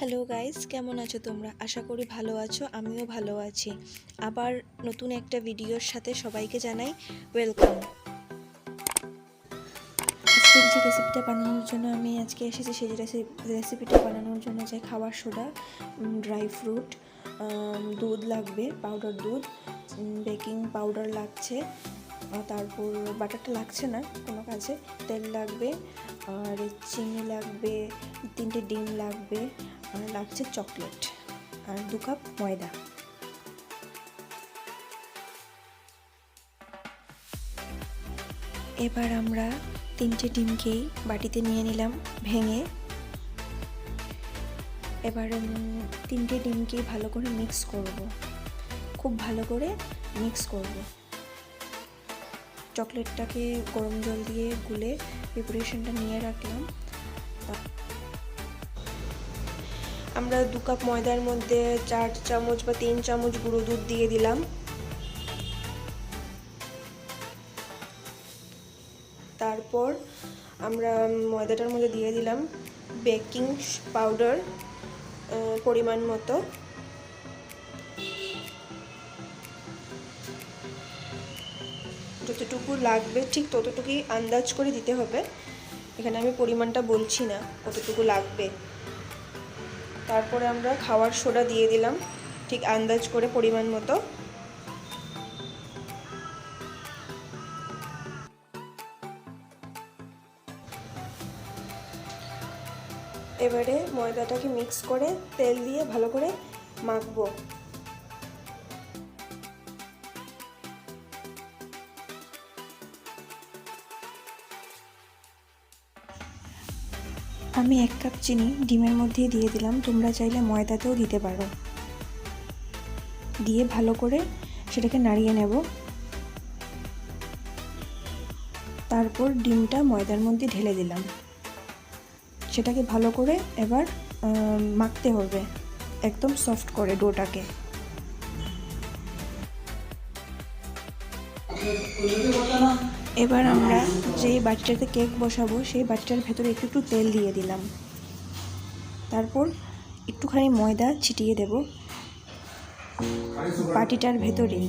Hello guys, কেমন আছো তোমরা? আশা করি ভালো আছো, আমিও ভালো আছি। আবার নতুন একটা ভিডিওর সাথে সবাইকে জানাই ওয়েলকাম। আজকের যে রেসিপিটা বানানোর জন্য আমি আজকে এসেছি, সেই রেসিপিটা বানানোর জন্য যে খাবার সোডা, ড্রাই ফ্রুট, দুধ লাগবে, পাউডার দুধ, বেকিং পাউডার লাগছে, তারপর বাটারটা লাগছে না কোনো কাজে, তেল লাগবে, আর চিনি লাগবে, 3টে ডিম লাগবে, আর লাগছে চকলেট, আর 2 কাপ ময়দা। এবার আমরা 3টে ডিমকেই বাটিতে নিয়ে নিলাম ভেঙে। এবার 3টে ডিমকেই ভালো করে মিক্স করব, খুব ভালো করে মিক্স করব। চকলেটটাকে গরম জল দিয়ে গুলে প্রিপারেশনটা নিয়ে রাখলাম। আমরা 2 কাপ ময়দার মধ্যে 4 চামচ বা 3 চামচ গুঁড়ো দুধ দিয়ে দিলাম। তারপর আমরা ময়দাটার মধ্যে দিয়ে দিলাম বেকিং পাউডার পরিমাণ মতো। যতটুকু লাগবে ঠিক ততটুকুই আন্দাজ করে দিতে হবে, এখানে আমি পরিমাণটা বলছি না কতটুকু লাগবে। তারপরে আমরা খাওয়ার সোডা দিয়ে দিলাম ঠিক আন্দাজ করে পরিমাণ মতো। এবারে ময়দাটাকে মিক্স করে তেল দিয়ে ভালো করে মাখবো। আমি 1 কাপ চিনি ডিমের মধ্যেই দিয়ে দিলাম, তোমরা চাইলে ময়দাতেও দিতে পারো। দিয়ে ভালো করে সেটাকে নাড়িয়ে নেব। তারপর ডিমটা ময়দার মধ্যে ঢেলে দিলাম, সেটাকে ভালো করে এবার মাখতে হবে একদম সফট করে ডোটাকে। এবার আমরা যেই বাটিটাতে কেক বসাবো সেই বাটিটার ভেতরে একটু একটু তেল দিয়ে দিলাম। তারপর একটুখানি ময়দা ছিটিয়ে দেব বাটিটার ভেতরেই।